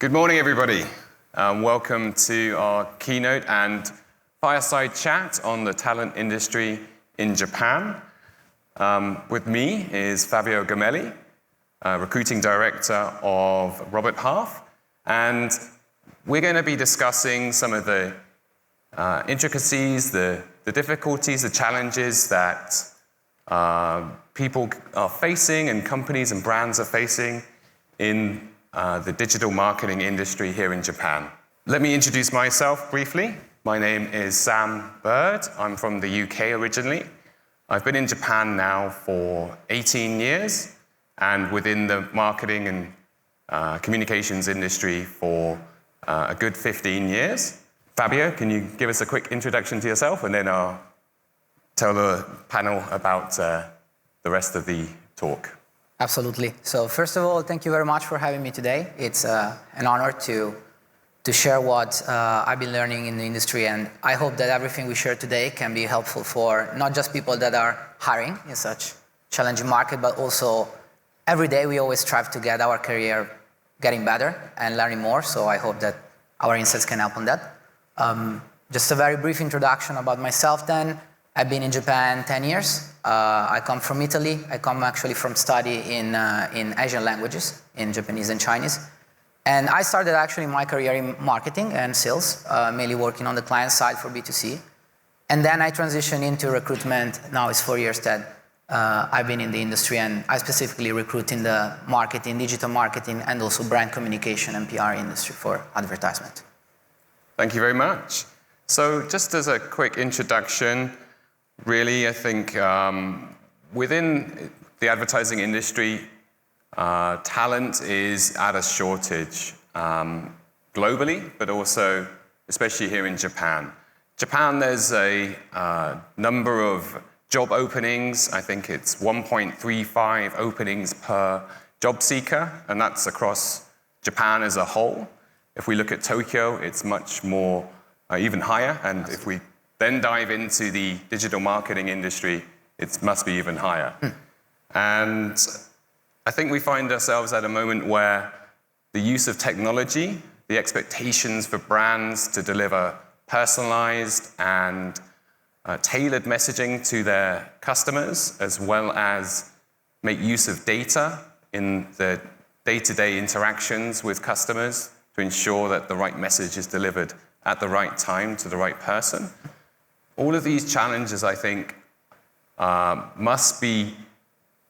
Good morning, everybody. Welcome to our keynote and fireside chat on the talent industry in Japan. With me is Fabio Gamelli, Recruiting Director of Robert Half, and we're going to be discussing some of the intricacies, the difficulties, the challenges that people are facing and companies and brands are facing in the digital marketing industry here in Japan. Let me introduce myself briefly. My name is Sam Bird. I'm from the UK originally. I've been in Japan now for 18 years and within the marketing and communications industry for a good 15 years. Fabio, can you give us a quick introduction to yourself, and then I'll tell the panel about the rest of the talk. Absolutely. So first of all, thank you very much for having me today. It's an honor to share what I've been learning in the industry, and I hope that everything we share today can be helpful for not just people that are hiring in such challenging market, but also every day we always strive to get our career getting better and learning more. So I hope that our insights can help on that. Just a very brief introduction about myself then. I've been in Japan 10 years. I come from Italy. I come actually from study in Asian languages, in Japanese and Chinese. And I started actually my career in marketing and sales, mainly working on the client side for B2C. And then I transitioned into recruitment. Now it's 4 years that I've been in the industry, and I specifically recruit in the marketing, digital marketing, and also brand communication and PR industry for advertisement. Thank you very much. So just as a quick introduction, really, I think within the advertising industry, talent is at a shortage globally, but also especially here in Japan. Japan, there's a number of job openings. I think it's 1.35 openings per job seeker, and that's across Japan as a whole. If we look at Tokyo, it's much more, even higher, and if we then dive into the digital marketing industry, it must be even higher. And I think we find ourselves at a moment where the use of technology, the expectations for brands to deliver personalized and tailored messaging to their customers, as well as make use of data in the day-to-day interactions with customers to ensure that the right message is delivered at the right time to the right person. All of these challenges, I think, must be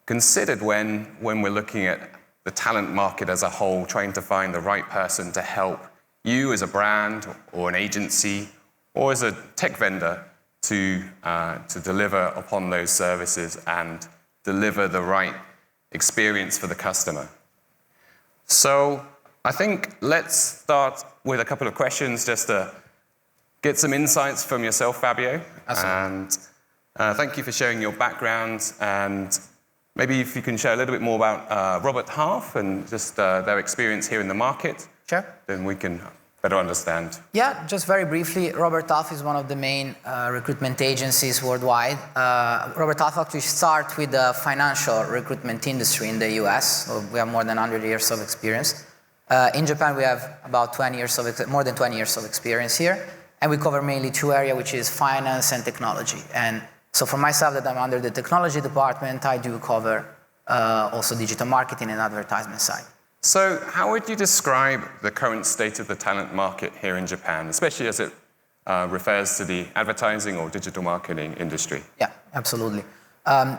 considered when we're looking at the talent market as a whole, trying to find the right person to help you as a brand or an agency or as a tech vendor to deliver upon those services and deliver the right experience for the customer. So I think let's start with a couple of questions just to get some insights from yourself, Fabio. Absolutely. And thank you for sharing your background, and maybe if you can share a little bit more about Robert Half and just their experience here in the market. Sure. Then we can better understand. Yeah, just very briefly, Robert Half is one of the main recruitment agencies worldwide. Robert Half actually started with the financial recruitment industry in the US. So we have more than 100 years of experience. In Japan, we have about more than 20 years of experience here. And we cover mainly two areas, which is finance and technology. And so for myself, that I'm under the technology department, I do cover also digital marketing and advertisement side. So how would you describe the current state of the talent market here in Japan, especially as it refers to the advertising or digital marketing industry? Yeah, absolutely.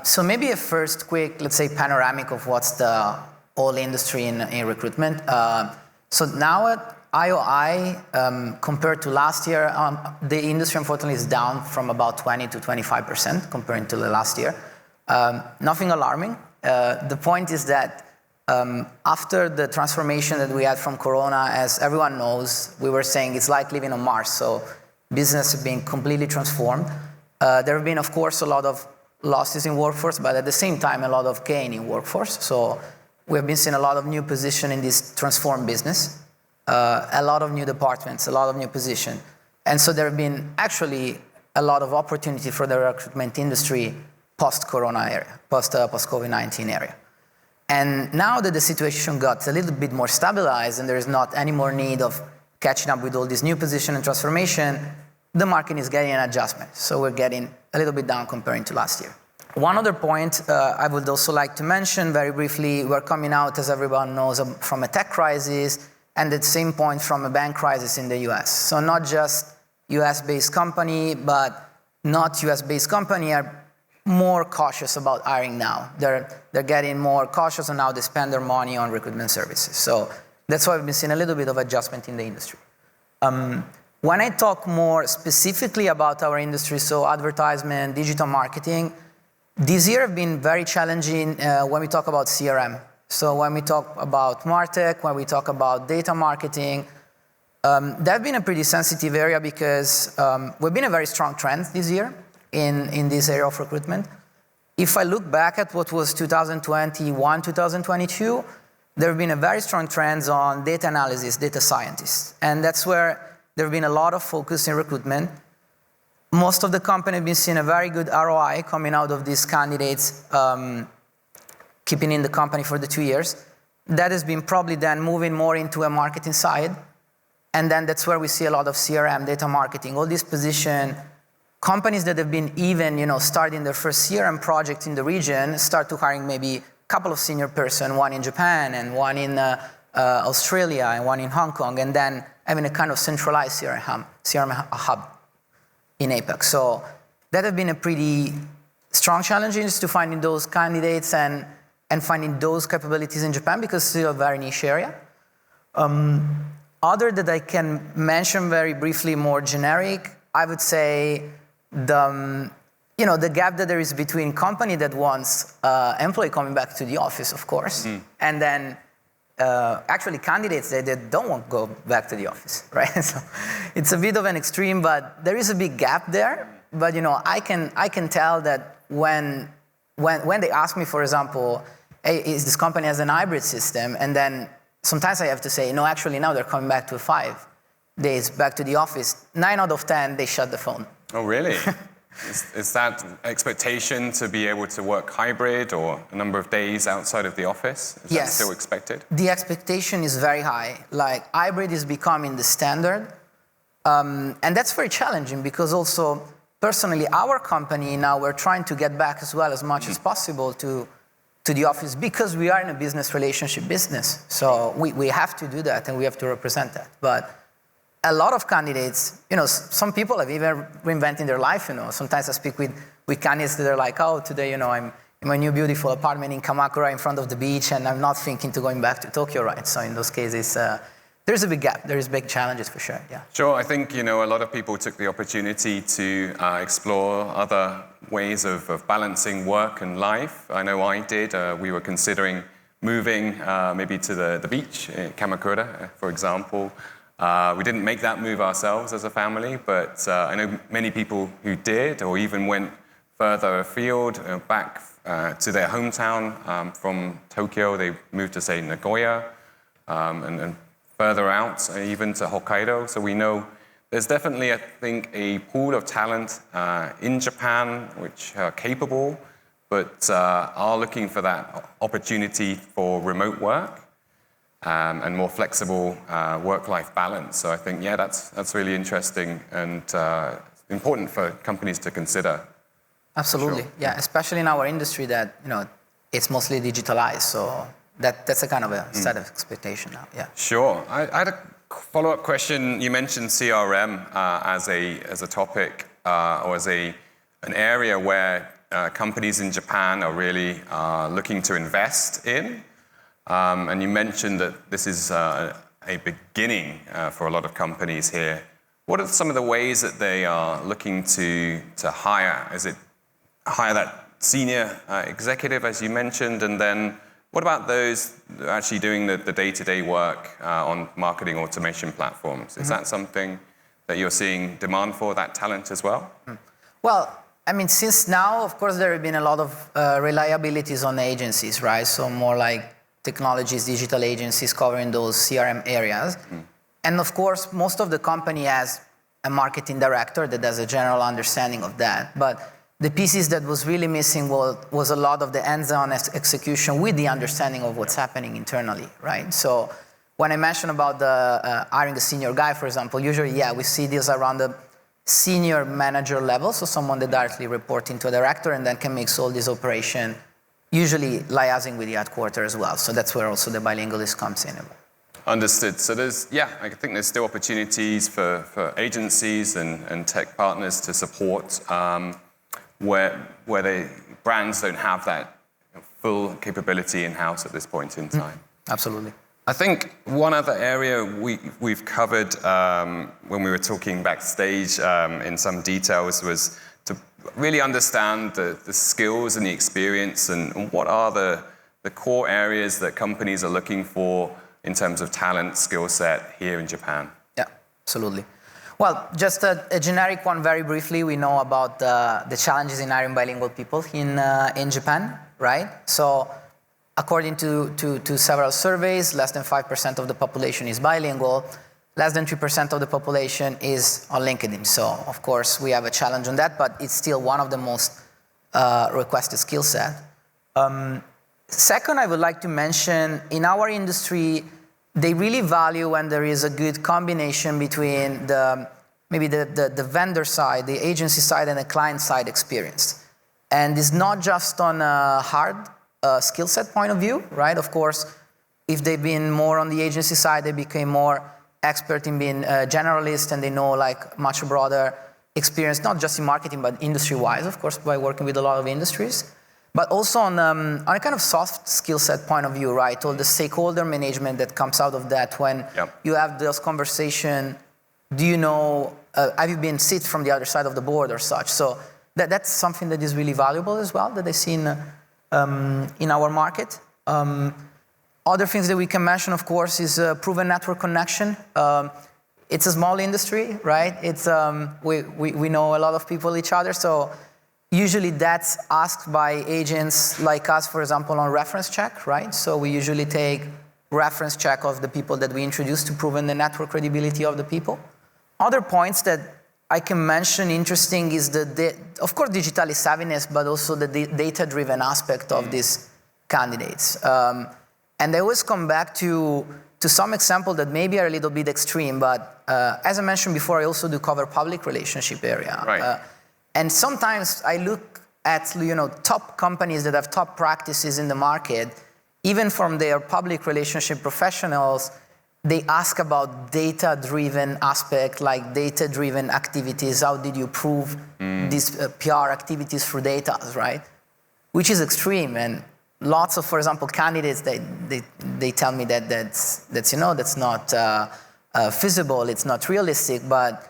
So maybe a first quick, let's say, panoramic of what's the whole industry in recruitment. So now at IOI, compared to last year, the industry unfortunately is down from about 20 to 25% compared to the last year. Nothing alarming. The point is that after the transformation that we had from Corona, as everyone knows, we were saying it's like living on Mars. So business has been completely transformed. There have been, of course, a lot of losses in workforce, but at the same time, a lot of gain in workforce. So we have been seeing a lot of new position in this transformed business. A lot of new departments, a lot of new positions. And so there have been actually a lot of opportunity for the recruitment industry post-Corona area, post-COVID-19 area. And now that the situation got a little bit more stabilized and there is not any more need of catching up with all this new position and transformation, the market is getting an adjustment. So we're getting a little bit down comparing to last year. One other point I would also like to mention very briefly, we're coming out, as everyone knows, from a tech crisis, and at the same point from a bank crisis in the US. So not just US-based company, but not US-based company are more cautious about hiring now. They're getting more cautious on how they spend their money on recruitment services. So that's why we've been seeing a little bit of adjustment in the industry. When I talk more specifically about our industry, so advertisement, digital marketing, this year have been very challenging when we talk about CRM. So when we talk about MarTech, when we talk about data marketing, that's been a pretty sensitive area because we've been a very strong trend this year in this area of recruitment. If I look back at what was 2021, 2022, there have been a very strong trends on data analysis, data scientists. And that's where there have been a lot of focus in recruitment. Most of the company have been seeing a very good ROI coming out of these candidates keeping in the company for the 2 years. That has been probably then moving more into a marketing side. And then that's where we see a lot of CRM, data marketing, all these position. Companies that have been even, starting their first CRM project in the region start to hiring maybe a couple of senior person, one in Japan and one in Australia and one in Hong Kong, and then having a kind of centralized CRM hub in APAC. So that has been a pretty strong challenge to finding those candidates and finding those capabilities in Japan because it's still a very niche area. Other that I can mention very briefly, more generic, I would say the gap that there is between company that wants employee coming back to the office, of course, and then actually candidates that don't want to go back to the office, right? So it's a bit of an extreme, but there is a big gap there. But I can tell that when they ask me, for example, hey, is this company has an hybrid system, and then sometimes I have to say, no, actually now they're coming back to 5 days back to the office. 9 out of 10, they shut the phone. Oh, really? Is that expectation to be able to work hybrid or a number of days outside of the office? Is that still expected? The expectation is very high. Like hybrid is becoming the standard. And that's very challenging because also personally, our company now we're trying to get back as well as much as possible to the office because we are in a business relationship business. So we have to do that and we have to represent that. But a lot of candidates, some people have even reinvented their life, Sometimes I speak with candidates that are like, oh, today, I'm in my new beautiful apartment in Kamakura in front of the beach and I'm not thinking to going back to Tokyo, right? So in those cases, there's a big gap. There's big challenges for sure, yeah. Sure, I think, a lot of people took the opportunity to explore other ways of balancing work and life. I know I did. We were considering moving maybe to the beach in Kamakura, for example. We didn't make that move ourselves as a family, but I know many people who did or even went further afield, back to their hometown from Tokyo. They moved to, say, Nagoya and further out, even to Hokkaido. So we know there's definitely, I think, a pool of talent in Japan which are capable, but are looking for that opportunity for remote work. And more flexible work-life balance. So I think, that's really interesting and important for companies to consider. Absolutely, sure. Yeah, especially in our industry that, it's mostly digitalized. So that's a kind of a set of expectation now, yeah. Sure. I had a follow-up question. You mentioned CRM as a topic or as an area where companies in Japan are really looking to invest in. And you mentioned that this is a beginning for a lot of companies here. What are some of the ways that they are looking to hire? Is it hire that senior executive, as you mentioned, and then what about those actually doing the day-to-day work on marketing automation platforms? Is that something that you're seeing demand for, that talent as well? Well, since now, of course, there have been a lot of reliabilities on agencies, right? So more like technologies, digital agencies covering those CRM areas. And of course, most of the company has a marketing director that has a general understanding of that. But the pieces that was really missing was a lot of the hands-on execution with the understanding of what's happening internally, right? So when I mentioned about the hiring a senior guy, for example, usually, we see this around the senior manager level, so someone that directly reports into a director and then can make all this operation, usually liaising with the headquarters as well. So that's where also the bilingualist comes in. Understood. So I think there's still opportunities for agencies and tech partners to support where brands don't have that full capability in-house at this point in time. Absolutely. I think one other area we've covered when we were talking backstage in some details was to really understand the skills and the experience and what are the core areas that companies are looking for in terms of talent, skill set here in Japan. Yeah, absolutely. Well, just a generic one very briefly. We know about the challenges in hiring bilingual people in Japan, right? So according to several surveys, less than 5% of the population is bilingual. Less than 3% of the population is on LinkedIn. So, of course, we have a challenge on that, but it's still one of the most requested skill set. Second, I would like to mention, in our industry, they really value when there is a good combination between maybe the vendor side, the agency side, and the client side experience. And it's not just on a hard skill set point of view, right? Of course, if they've been more on the agency side, they became more expert in being a generalist, and they know like much broader experience, not just in marketing, but industry-wise, of course, by working with a lot of industries. But also on a kind of soft skill set point of view, right? All the stakeholder management that comes out of that when you have those conversations. Do you know, have you been sit from the other side of the board or such? So that's something that is really valuable as well, that I see in our market. Other things that we can mention, of course, is proven network connection. It's a small industry, right? It's we know a lot of people each other, so usually that's asked by agents like us, for example, on reference check, right? So we usually take reference check of the people that we introduce to proven the network credibility of the people. Other points that I can mention interesting is of course, digitally savviness, but also the data-driven aspect of these candidates. And I always come back to some example that maybe are a little bit extreme, but as I mentioned before, I also do cover public relationship area. Right. And sometimes I look at top companies that have top practices in the market, even from their public relationship professionals, they ask about data-driven aspect, like data-driven activities. How did you prove these PR activities through data, right? Which is extreme, and lots of, for example, candidates, they tell me that's not feasible, it's not realistic, but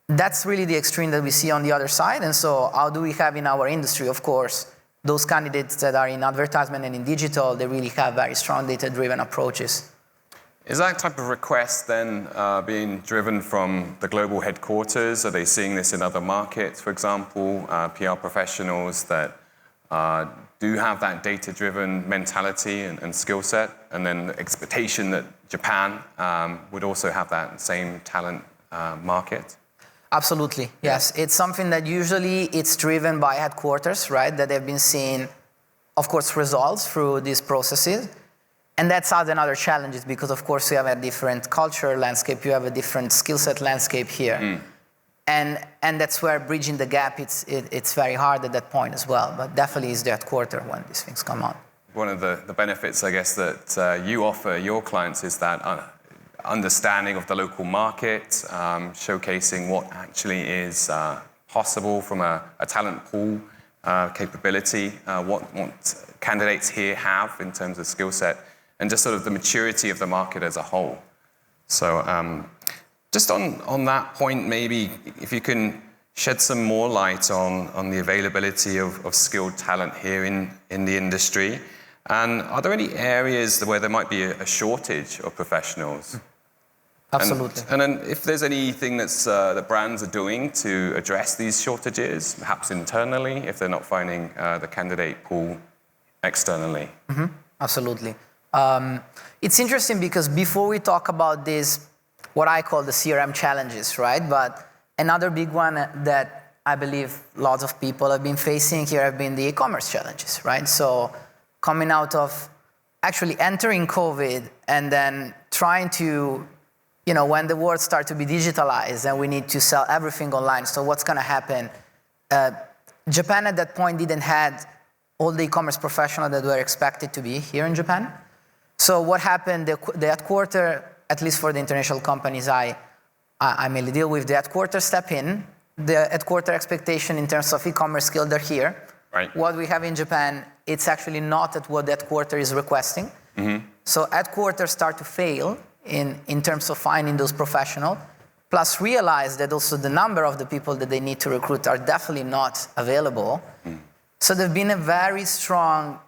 that's really the extreme that we see on the other side. And so how do we have in our industry? Of course, those candidates that are in advertisement and in digital, they really have very strong data-driven approaches. Is that type of request then being driven from the global headquarters? Are they seeing this in other markets, for example, PR professionals that do have that data-driven mentality and skill set, and then the expectation that Japan would also have that same talent market? Absolutely, yes. It's something that usually it's driven by headquarters, right? That they've been seeing, of course, results through these processes. And that's another challenge, is because, of course, you have a different culture landscape, you have a different skill set landscape here. And that's where bridging the gap, it's very hard at that point as well. But definitely is the headquarter when these things come on. One of the benefits, I guess, that you offer your clients is that understanding of the local market, showcasing what actually is possible from a talent pool capability, what candidates here have in terms of skill set, and just sort of the maturity of the market as a whole. So just on that point, maybe if you can shed some more light on the availability of skilled talent here in the industry. And are there any areas where there might be a shortage of professionals? Absolutely. And then if there's anything that brands are doing to address these shortages, perhaps internally, if they're not finding the candidate pool externally. Absolutely. It's interesting because before we talk about this, what I call the CRM challenges, right? But another big one that I believe lots of people have been facing here have been the e-commerce challenges, right? So coming out of actually entering COVID and then trying to, when the world starts to be digitalized and we need to sell everything online, so what's going to happen? Japan at that point didn't have all the e-commerce professionals that were expected to be here in Japan. So what happened, the headquarter, at least for the international companies I mainly deal with, the headquarter step in. The headquarter expectation in terms of e-commerce skills are here. Right. What we have in Japan, it's actually not at what the headquarter is requesting. Mm-hmm. So headquarters start to fail in terms of finding those professionals, plus realize that also the number of the people that they need to recruit are definitely not available. Mm. So there's been a very strong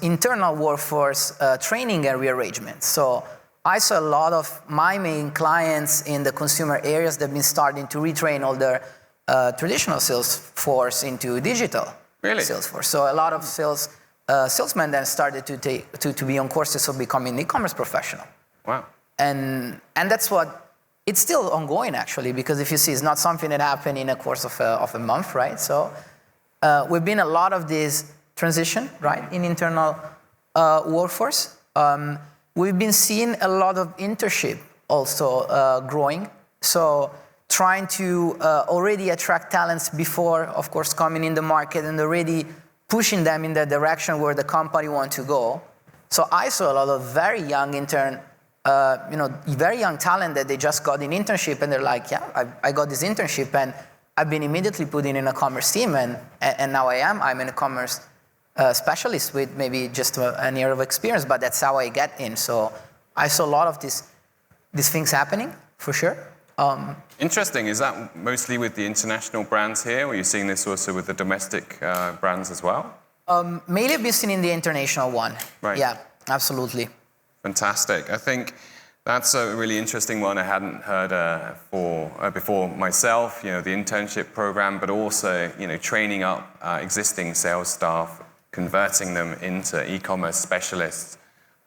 internal workforce training and rearrangement. So I saw a lot of my main clients in the consumer areas that have been starting to retrain all their traditional sales force into digital sales force. So a lot of salesmen then started to be on courses of becoming e-commerce professional. Wow. And that's it's still ongoing actually, because if you see, it's not something that happened in a course of a month, right? So we've been a lot of this transition, right, in internal workforce. We've been seeing a lot of internship also growing. So trying to already attract talents before, of course, coming in the market and already pushing them in the direction where the company wants to go. So I saw a lot of very young very young talent that they just got an internship and they're like, yeah, I got this internship and I've been immediately put in a commerce team and now I'm in a commerce specialist with maybe just an year of experience, but that's how I get in. So I saw a lot of these things happening, for sure. Interesting. Is that mostly with the international brands here, or are you seeing this also with the domestic brands as well? Mainly I've been seeing in the international one. Right. Yeah, absolutely. Fantastic. I think that's a really interesting one I hadn't heard before myself, the internship program, but also, training up existing sales staff, converting them into e-commerce specialists.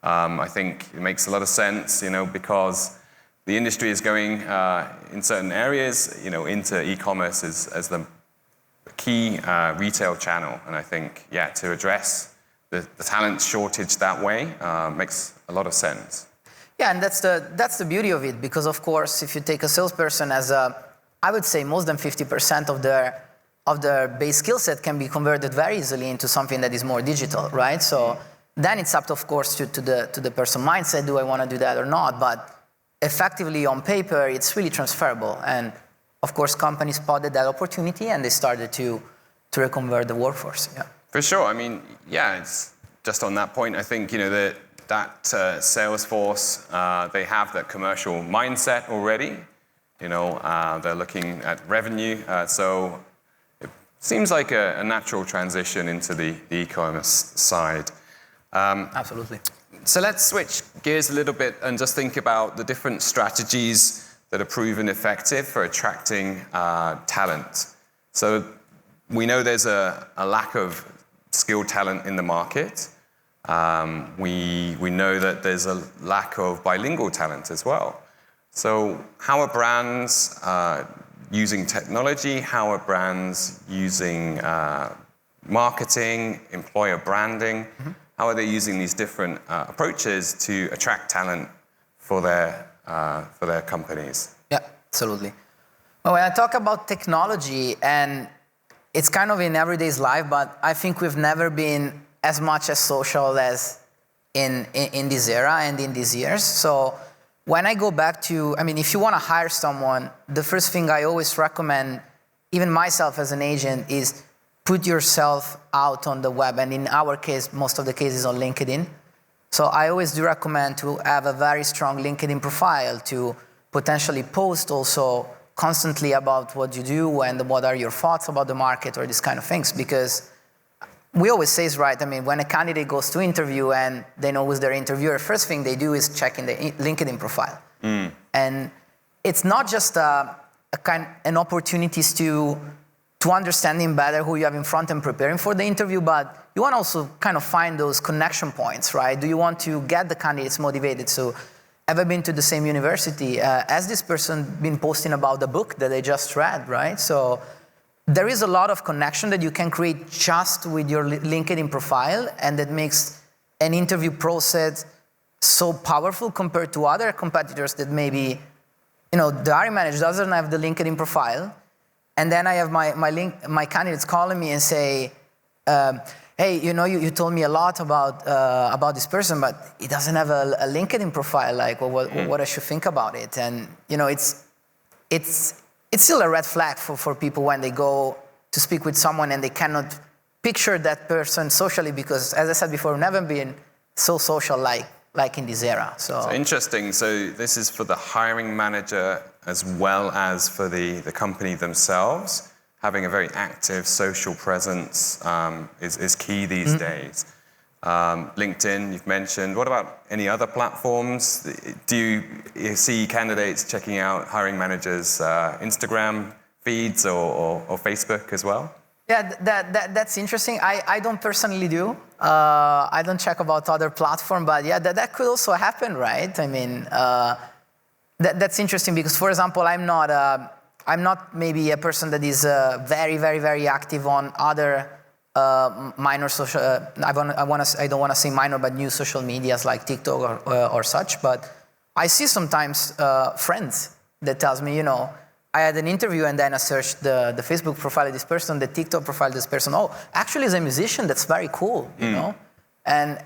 I think it makes a lot of sense, because the industry is going in certain areas, into e-commerce as the key retail channel. And I think, to address the talent shortage that way makes a lot of sense. Yeah, and that's the beauty of it, because of course, if you take a salesperson I would say more than 50% of their base skill set can be converted very easily into something that is more digital, right? So then it's up, of course, to the person mindset, do I want to do that or not? But effectively on paper, it's really transferable. And of course, companies spotted that opportunity and they started to reconvert the workforce. Yeah. For sure. I mean, it's just on that point, I think, that sales force, they have that commercial mindset already. They're looking at revenue. So it seems like a natural transition into the e-commerce side. Absolutely. So let's switch gears a little bit and just think about the different strategies that are proven effective for attracting talent. So we know there's a lack of skilled talent in the market. We know that there's a lack of bilingual talent as well. So how are brands using technology? How are brands using marketing, employer branding? Mm-hmm. How are they using these different approaches to attract talent for their companies? Yeah, absolutely. Well, when I talk about technology, and it's kind of in everyday's life, but I think we've never been as much as social as in this era and in these years. So when I go back to, if you want to hire someone, the first thing I always recommend, even myself as an agent, is put yourself out on the web. And in our case, most of the cases on LinkedIn. So I always do recommend to have a very strong LinkedIn profile, to potentially post also constantly about what you do and what are your thoughts about the market or these kind of things. Because we always say it's right. When a candidate goes to interview and they know who's their interviewer, first thing they do is check in the LinkedIn profile. Mm. And it's not just an opportunity to understanding better who you have in front and preparing for the interview, but you want to also kind of find those connection points, right? Do you want to get the candidates motivated? So ever been to the same university? Has this person been posting about the book that they just read, right? So there is a lot of connection that you can create just with your LinkedIn profile, and that makes an interview process so powerful compared to other competitors that maybe, the hiring manager doesn't have the LinkedIn profile, and then I have my candidates calling me and say, hey, you told me a lot about this person, but he doesn't have a LinkedIn profile. Like, what I should think about it? And it's still a red flag for people when they go to speak with someone and they cannot picture that person socially, because, as I said before, we've never been so social like in this era. So interesting. So this is for the hiring manager as well as for the company themselves. Having a very active social presence is key these days. LinkedIn, you've mentioned. What about any other platforms? Do you see candidates checking out hiring managers' Instagram feeds or Facebook as well? Yeah, that's interesting. I don't personally do. I don't check about other platforms, but yeah, that could also happen, right? I mean, that's interesting because, for example, I'm not maybe a person that is very, very, very active on other minor social. I don't want to say minor, but new social medias like TikTok or such. But I see sometimes friends that tells me, I had an interview and then I searched the Facebook profile of this person, the TikTok profile of this person. Oh, actually, he's a musician. That's very cool, you know. And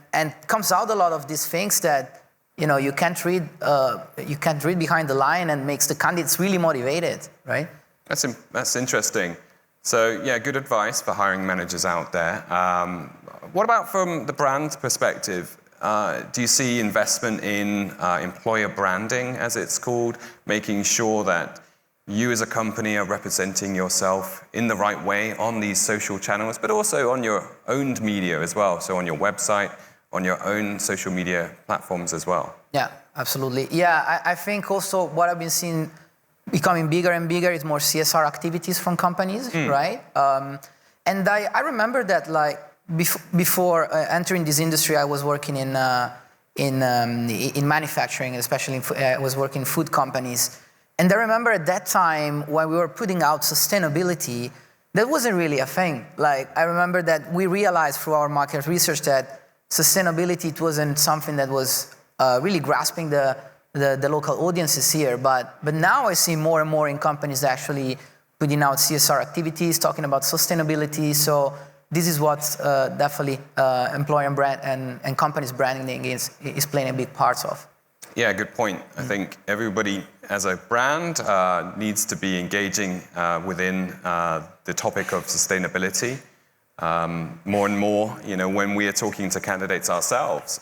comes out a lot of these things that you can't read behind the line, and makes the candidates really motivated, right? That's interesting. So yeah, good advice for hiring managers out there. What about from the brand perspective? Do you see investment in employer branding, as it's called, making sure that you as a company are representing yourself in the right way on these social channels, but also on your owned media as well, so on your website, on your own social media platforms as well? Yeah, absolutely. Yeah, I think also what I've been seeing becoming bigger and bigger is more CSR activities from companies, right? And I remember that like before entering this industry, I was working in manufacturing, especially I was working in food companies. And I remember at that time when we were putting out sustainability, that wasn't really a thing. Like, I remember that we realized through our market research that sustainability, it wasn't something that was really grasping the local audiences here. But now I see more and more in companies actually putting out CSR activities, talking about sustainability. So this is what definitely employer brand and companies branding is playing a big part of. Yeah, good point. I think everybody as a brand needs to be engaging within the topic of sustainability. More and more, when we are talking to candidates ourselves,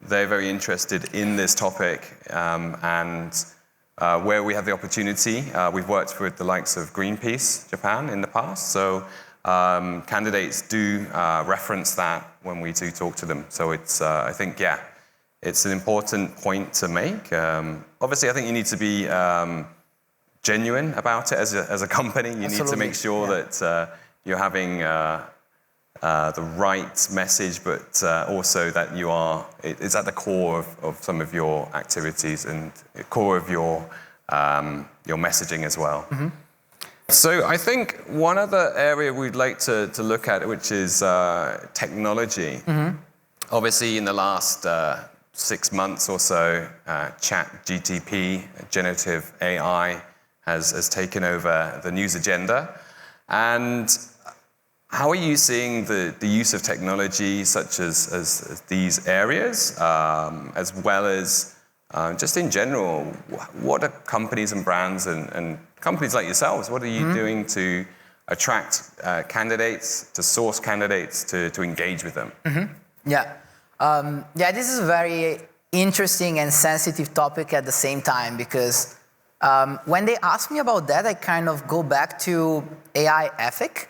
they're very interested in this topic, and where we have the opportunity, we've worked with the likes of Greenpeace Japan in the past, so candidates do reference that when we do talk to them. So it's, I think, yeah, it's an important point to make. Obviously, I think you need to be genuine about it as a company. You Absolutely. need to make sure that you're having the right message, but also that it's at the core of some of your activities and core of your messaging as well. Mm-hmm. So I think one other area we'd like to look at, which is technology. Mm-hmm. Obviously, in the last 6 months or so, ChatGPT, generative AI, has taken over the news agenda. And how are you seeing the use of technology such as these areas, as well as just in general, what are companies and brands and companies like yourselves, what are you doing to attract candidates, to source candidates, to engage with them? Mm-hmm. Yeah. Yeah, this is a very interesting and sensitive topic at the same time, because when they ask me about that, I kind of go back to AI ethic,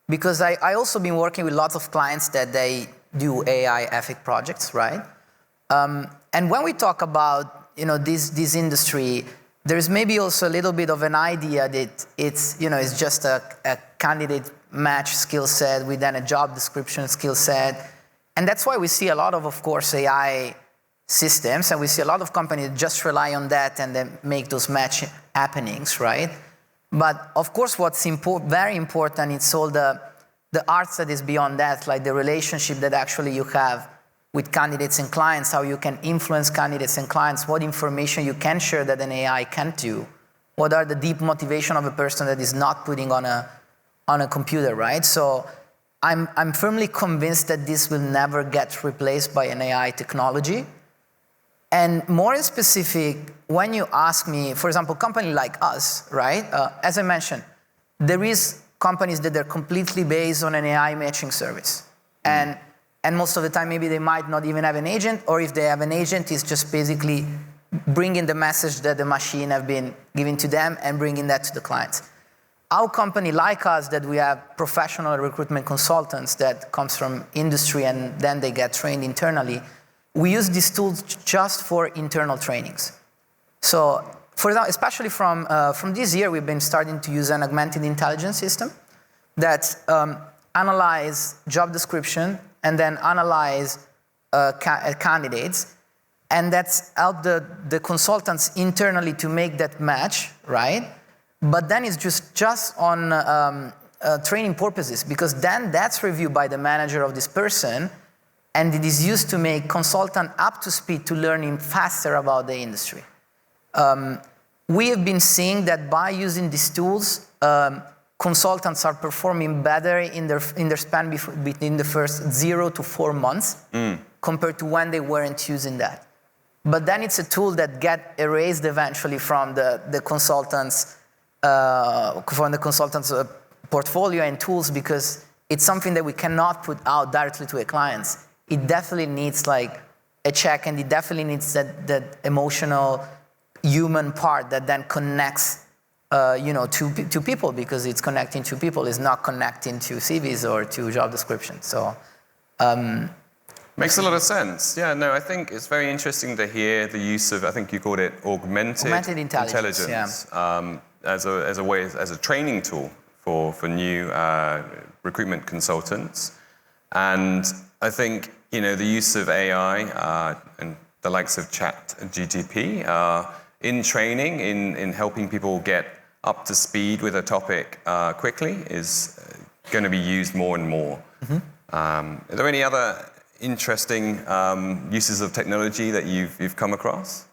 because I also been working with lots of clients that they do AI ethic projects, right? And when we talk about this industry, there's maybe also a little bit of an idea that it's just a candidate match skill set with then a job description skill set. And that's why we see a lot of course, AI systems, and we see a lot of companies just rely on that and then make those match happenings, right? But of course, what's very important is all the art that is beyond that, like the relationship that actually you have with candidates and clients, how you can influence candidates and clients, what information you can share that an AI can't do, what are the deep motivation of a person that is not putting on a computer, right? So I'm firmly convinced that this will never get replaced by an AI technology. And more in specific, when you ask me, for example, a company like us, right? As I mentioned, there is companies that are completely based on an AI matching service. And most of the time, maybe they might not even have an agent, or if they have an agent, it's just basically bringing the message that the machine have been giving to them and bringing that to the clients. Our company, like us, that we have professional recruitment consultants that comes from industry and then they get trained internally, we use these tools just for internal trainings. So, for example, especially from this year, we've been starting to use an augmented intelligence system that analyze job description and then analyze candidates, and that's helped the consultants internally to make that match, right? But then it's just on training purposes, because then that's reviewed by the manager of this person, and it is used to make consultant up to speed to learning faster about the industry. We have been seeing that by using these tools, consultants are performing better in their span between the first 0 to 4 months compared to when they weren't using that. But then it's a tool that get erased eventually from the consultants' portfolio and tools, because it's something that we cannot put out directly to a client. It definitely needs like a check, and it definitely needs that emotional human part that then connects to people, because it's connecting to people, it's not connecting to CVs or to job descriptions. So makes a lot of sense. Yeah, no, I think it's very interesting to hear the use of, I think you called it augmented intelligence yeah. as a training tool for new recruitment consultants. And I think the use of AI and the likes of ChatGPT in training, in helping people get up to speed with a topic quickly is going to be used more and more. Are there any other interesting uses of technology that you've come across?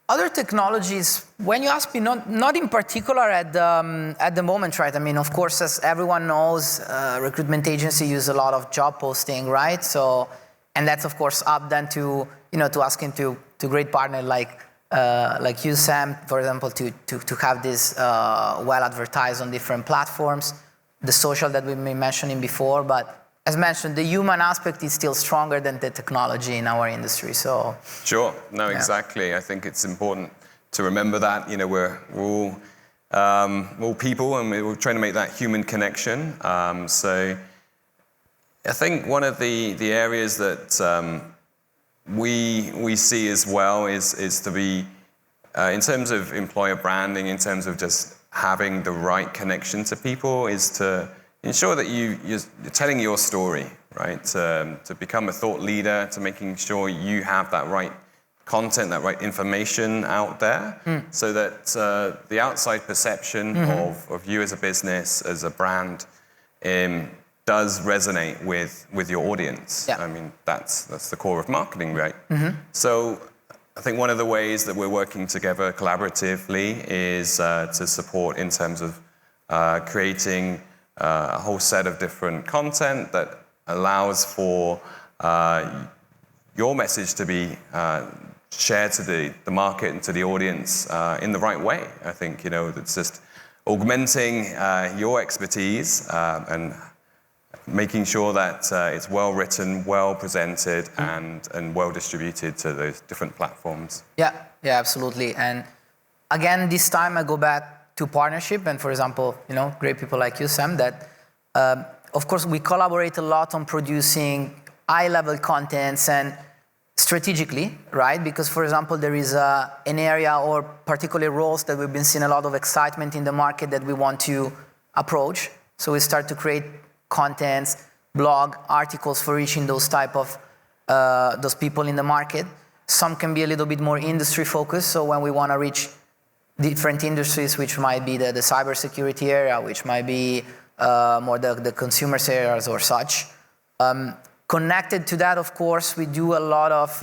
Other technologies, when you ask me, not in particular at the moment, right? I mean, of course, as everyone knows, recruitment agency use a lot of job posting, right? So, and that's of course up then to asking to great partner like you, Sam, for example, to have this well advertised on different platforms, the social that we've been mentioning before. But as mentioned, the human aspect is still stronger than the technology in our industry. So sure, no, yeah. Exactly. I think it's important to remember that we're all people, and we're trying to make that human connection. So I think one of the areas that we see as well is to be in terms of employer branding, in terms of just having the right connection to people, is to ensure that you're telling your story, right? To become a thought leader, to making sure you have that right content, that right information out there, so that the outside perception of you as a business, as a brand, does resonate with your audience. Yeah. I mean, that's the core of marketing, right? So I think one of the ways that we're working together collaboratively is to support in terms of creating a whole set of different content that allows for your message to be shared to the market and to the audience in the right way. I think, it's just augmenting your expertise and making sure that it's well written, well presented, and well distributed to those different platforms. Yeah, absolutely. And again, this time I go back to partnership, and for example, great people like you, Sam, that of course we collaborate a lot on producing high-level contents and strategically, right? Because for example, there is an area or particular roles that we've been seeing a lot of excitement in the market that we want to approach. So we start to create contents, blog articles for reaching those type of those people in the market. Some can be a little bit more industry focused. So when we want to reach different industries, which might be the cybersecurity area, which might be more the consumers areas or such. Connected to that, of course, we do a lot of,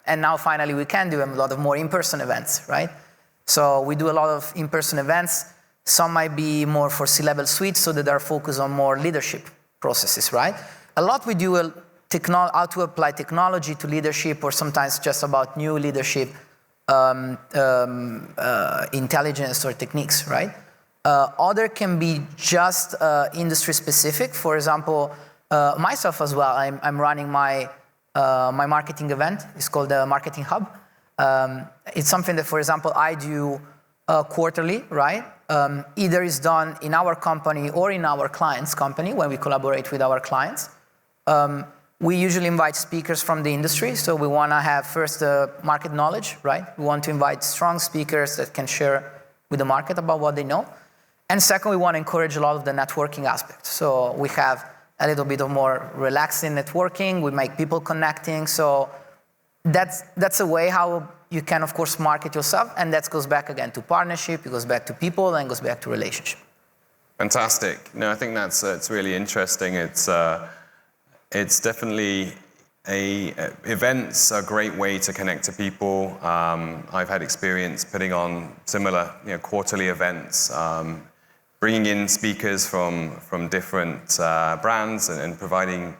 and now finally we can do a lot of more in-person events, right? So we do a lot of in-person events. Some might be more for C-level suites, so that are focused on more leadership processes, right? A lot we do how to apply technology to leadership, or sometimes just about new leadership intelligence or techniques, right? Other can be just industry specific. For example, myself as well, I'm running my marketing event. It's called the Marketing Hub. It's something that, for example, I do quarterly, right? Either is done in our company or in our client's company when we collaborate with our clients. We usually invite speakers from the industry, so we want to have first the market knowledge, right? We want to invite strong speakers that can share with the market about what they know. And second, we want to encourage a lot of the networking aspect. So we have a little bit of more relaxing networking, we make people connecting, so that's a way how you can, of course, market yourself, and that goes back again to partnership, it goes back to people, and goes back to relationship. Fantastic. No, I think it's really interesting. It's definitely events are a great way to connect to people. I've had experience putting on similar, quarterly events, bringing in speakers from different brands and providing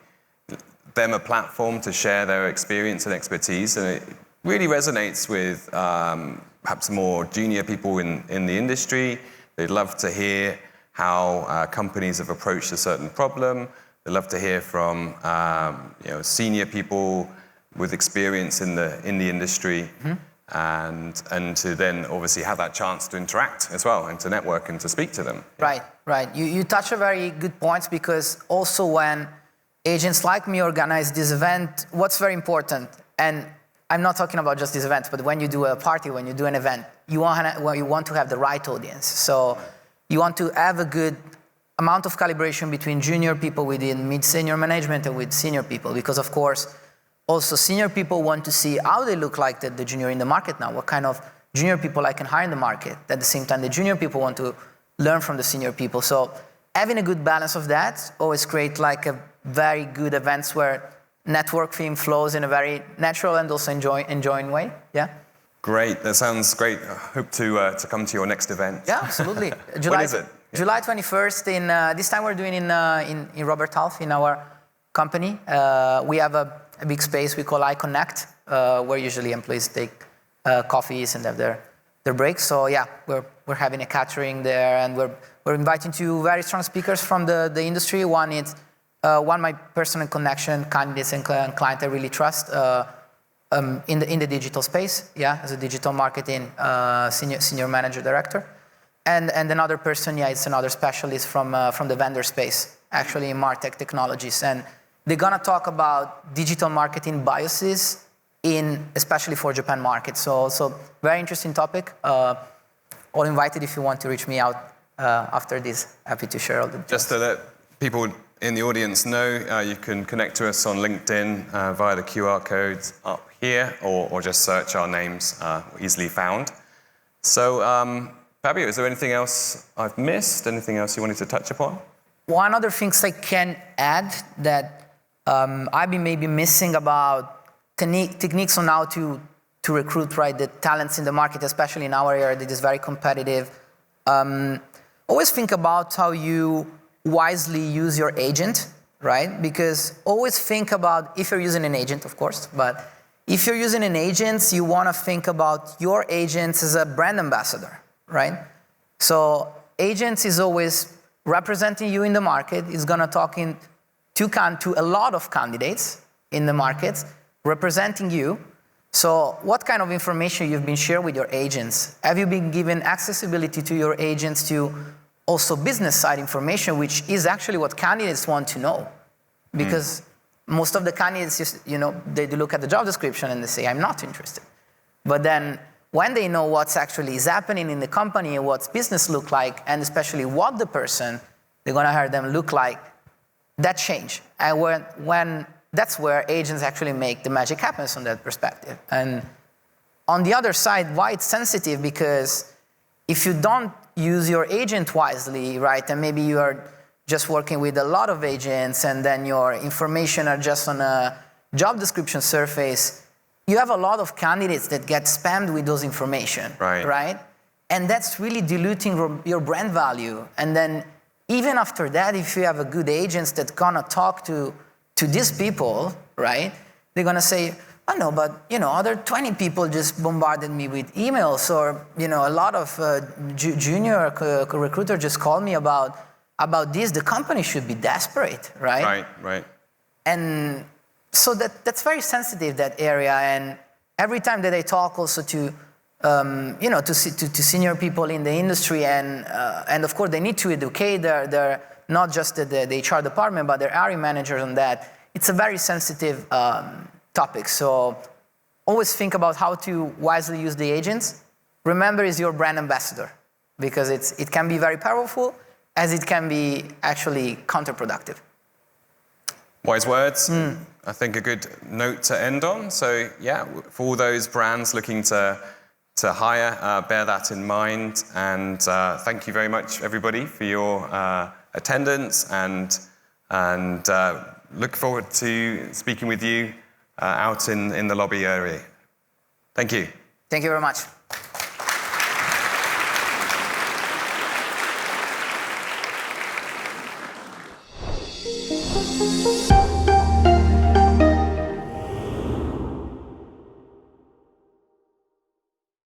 them a platform to share their experience and expertise. And it really resonates with perhaps more junior people in the industry. They'd love to hear how companies have approached a certain problem. They'd love to hear from senior people with experience in the industry, and to then obviously have that chance to interact as well and to network and to speak to them. Right. You touch a very good point, because also when agents like me organize this event, what's very important, and I'm not talking about just this event, but when you do a party, when you do an event, you want to have the right audience. So you want to have a good amount of calibration between junior people within mid-senior management and with senior people, because of course, also senior people want to see how they look like the junior in the market now, what kind of junior people I can hire in the market. At the same time, the junior people want to learn from the senior people. So having a good balance of that always create like a very good events where networking flows in a very natural and also enjoying way. Yeah. Great. That sounds great. I hope to come to your next event. Yeah, absolutely. When is it? July 21st. This time we're doing in Robert Half in our company. We have a big space we call iConnect, where usually employees take coffees and have their breaks. So yeah, we're having a catering there, and we're inviting two very strong speakers from the industry. One is my personal connection, candidates and client I really trust in the digital space. Yeah, as a digital marketing senior manager director. And another person, it's another specialist from the vendor space, actually in MarTech technologies. And they're gonna talk about digital marketing biases especially for Japan market. So very interesting topic. All invited if you want to reach me out after this. Happy to share all the details. Just to let people in the audience know, you can connect to us on LinkedIn via the QR codes up here, or just search our names, easily found. So, Fabio, is there anything else I've missed? Anything else you wanted to touch upon? One other thing I can add that I've been maybe missing about techniques on how to recruit, right, the talents in the market, especially in our area that is very competitive. Always think about how you wisely use your agent, right? Because always think about, if you're using an agent, of course, but if you're using an agent, you want to think about your agents as a brand ambassador, right? So agents is always representing you in the market, is going to talk to a lot of candidates in the market, representing you. So what kind of information you've been shared with your agents? Have you been given accessibility to your agents to also business side information, which is actually what candidates want to know? Because most of the candidates, they look at the job description and they say, I'm not interested. But then when they know what's actually is happening in the company and what's business look like, and especially what the person they're going to hire them look like, that change. And when that's where agents actually make the magic happen from that perspective. And on the other side, why it's sensitive? Because if you don't use your agent wisely, right, and maybe you are just working with a lot of agents and then your information are just on a job description surface, you have a lot of candidates that get spammed with those information, right? And that's really diluting your brand value. And then even after that, if you have a good agents that gonna talk to these people, right, they're gonna say, oh no, but other 20 people just bombarded me with emails, or a lot of junior recruiter just called me about this. The company should be desperate, right? Right. And so that's very sensitive, that area. And every time that I talk also to senior people in the industry, and of course they need to educate their not just the HR department, but their hiring managers on that. It's a very sensitive topic. So always think about how to wisely use the agents. Remember, it's your brand ambassador, because it can be very powerful, as it can be actually counterproductive. Wise words. I think a good note to end on. So yeah, for all those brands looking to hire, bear that in mind. And thank you very much, everybody, for your attendance, and look forward to speaking with you out in the lobby area. Thank you. Thank you very much.